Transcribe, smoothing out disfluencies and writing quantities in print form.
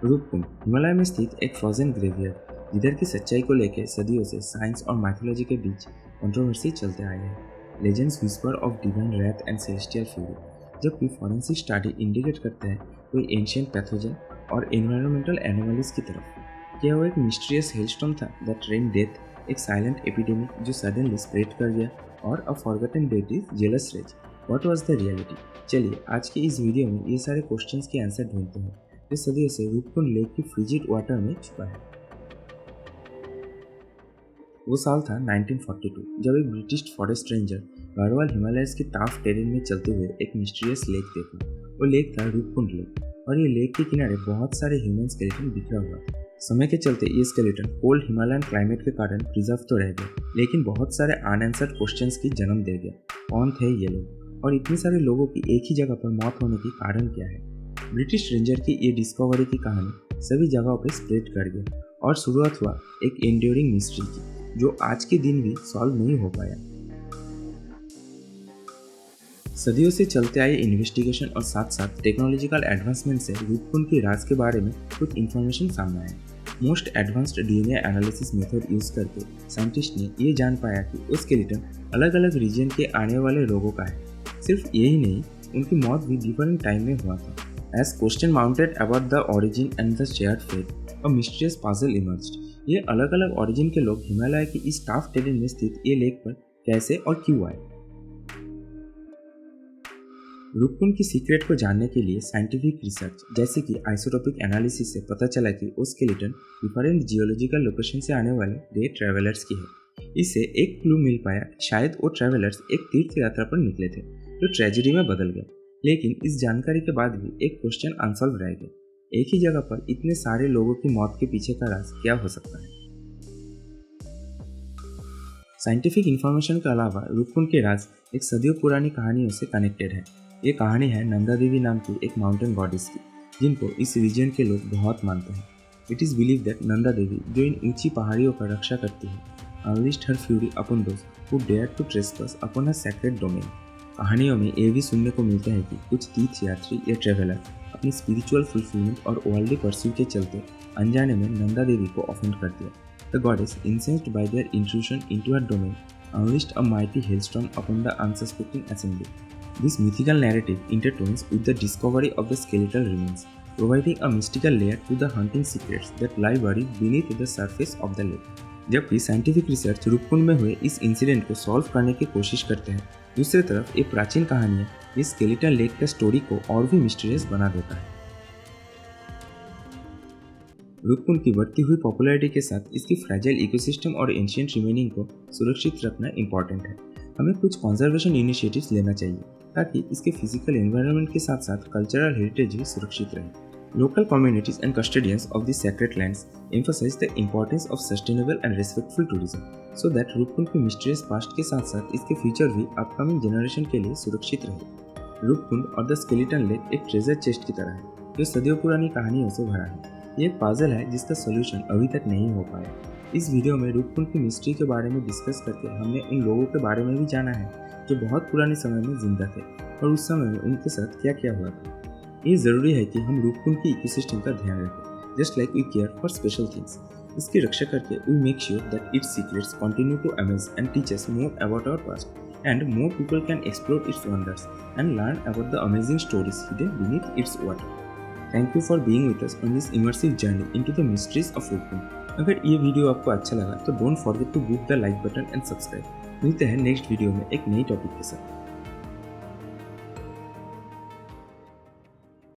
रूपकुंड हिमालय में स्थित एक फ्रोजन ग्रेवयार्ड जिधर की सच्चाई को लेकर सदियों से साइंस और माइथोलॉजी के बीच कंट्रोवर्सी चलते आए हैं। Legends whisper of divine wrath and celestial fury, जबकि फॉरेंसिक स्टडी इंडिकेट करते हैं कोई एंशिएंट पैथोजन और एनवायरमेंटल एनोमलीज की तरफ। क्या वो एक मिस्टीरियस हेलस्टॉर्म था दैट रेन डेथ, एक साइलेंट एपिडेमिक जो सडनली स्प्रेड कर गया, और a forgotten deities jealous rage? What was the reality? चलिए आज के इस वीडियो में ये सारे क्वेश्चंस के आंसर ढूंढते हैं जो सदियों से रूपकुंड लेक की फ्रिजिड वाटर में छुपा है। वो साल था 1942 जब एक British forest ranger Garhwal Himalayas के टाफ टेरेन में चलते हुए एक मिस्टीरियस लेक देखा। वो लेक था रूपकुंड लेक, और ये लेक के किनारे बहुत सारे ह्यूमन स्केलेटन बिखरा हुआ था। समय के चलते ये स्केलेटन कोल्ड हिमालयन क्लाइमेट के कारण प्रिजर्व तो रह गए, लेकिन बहुत सारे अनआंसर्ड क्वेश्चंस की जन्म दे गया। कौन थे ये लोग, और इतने सारे लोगों की एक ही जगह पर मौत होने के कारण क्या है? ब्रिटिश रेंजर की ये डिस्कवरी की कहानी सभी जगहों पर स्प्रेड कर गया और शुरुआत हुआ एक एंड्योरिंग मिस्ट्री की जो आज के दिन भी सॉल्व नहीं हो पाया। सदियों से चलते आए इन्वेस्टिगेशन और साथ साथ टेक्नोलॉजिकल एडवांसमेंट से रूपकुंड के राज के बारे में कुछ इन्फॉर्मेशन सामने आया। Most advanced DNA analysis method use करके साइंटिस्ट ने ये जान पाया कि वो स्केलेटन अलग अलग रीजन के आने वाले लोगों का है। सिर्फ यही नहीं, उनकी मौत भी डिफरेंट टाइम में हुआ था। As question mounted about the origin and the shared fate, a mysterious puzzle emerged. ये अलग अलग origin के लोग हिमालय की इस टाफ टेरेन में स्थित ये लेक पर कैसे और क्यों आए? रूपकुंड की सीक्रेट को जानने के लिए साइंटिफिक रिसर्च जैसे कि आइसोटोपिक एनालिसिस से पता चला कि वो स्केलेटन डिफरेंट जियोलॉजिकल लोकेशन से आने वाले डे ट्रैवलर्स की है। इससे एक क्लू मिल पाया, शायद वो ट्रैवलर्स एक तीर्थ यात्रा पर निकले थे जो ट्रेजेडी में बदल गया। लेकिन इस जानकारी के बाद भी एक क्वेश्चन अनसॉल्व रह गया। एक ही जगह पर इतने सारे लोगों की मौत के पीछे का राज क्या हो सकता है? साइंटिफिक इंफॉर्मेशन के अलावा रूपकुंड के राज एक सदियों पुरानी कहानियों से कनेक्टेड है। ये कहानी है नंदा देवी नाम की एक माउंटेन गॉडेस की, जिनको इस रीजन के लोग बहुत मानते हैं। It is believe that Nanda Devi, जो इन ऊंची पहाड़ियों का रक्षा करती है, unleashed her fury upon those who dare to trespass upon her sacred domain. कहानियों में ये भी सुनने को मिलता है कि कुछ तीर्थयात्री या ट्रेवलर अपनी स्पिरिचुअल फुलफिलमेंट और वर्ल्डली परस्यूट के चलते अनजाने में नंदा देवी को ऑफेंड कर दिया। The goddess, incensed by their intrusion into her domain, unleashed a mighty hailstorm upon the unsuspecting assembly. This mythical narrative intertwines with the discovery of the skeletal remains, providing a mystical layer to the haunting secrets that lie buried beneath the surface of the lake. जबकि scientific research Roopkund में हुए इस incident को solve करने की कोशिश करते हैं, दूसरी तरफ एक प्राचीन कहानियां इस स्केलेटन लेक के स्टोरी को और भी मिस्टीरियस बना देता है। रूपकुंड की बढ़ती हुई पॉपुलैरिटी के साथ इसकी फ्रैजाइल इकोसिस्टम और एंशिएंट रिमेनिंग को सुरक्षित रखना इंपॉर्टेंट है। हमें कुछ कंजर्वेशन इनिशिएटिव्स लेना चाहिए ताकि इसके फिजिकल एनवायरनमेंट के साथ साथ कल्चरल हेरिटेज भी सुरक्षित रहे। Local communities and custodians of the sacred lands emphasize the importance of sustainable and respectful tourism, so that Roopkund के मिस्टीरियस पास्ट के साथ साथ इसके फ्यूचर भी अपकमिंग जनरेशन के लिए सुरक्षित रहे। रूपकुंड और द स्केलेटन लेक एक ट्रेजर चेस्ट की तरह है जो सदियों पुरानी कहानियों से भरा है। ये एक पजल है जिसका सोल्यूशन अभी तक नहीं हो पाया। इस वीडियो में रूपकुंड की मिस्ट्री के बारे में डिस्कस करके हमने उन लोगों के बारे में भी जाना है जो बहुत पुराने समय में जिंदा थे और उस समय में उनके साथ क्या क्या हुआ था। ये ज़रूरी है कि हम रूपकुंड की इकोसिस्टम का ध्यान रखें, just like we care for special things. इसकी रक्षा करके we make sure that its secrets continue to amaze and teach us more about our past, and more people can explore its wonders and learn about the amazing stories hidden beneath its water. Thank you for being with us on this immersive journey into the mysteries of Roopkund. अगर ये video आपको अच्छा लगा तो don't forget to hit the like button and subscribe. मिलते हैं next video में एक नई टॉपिक के साथ।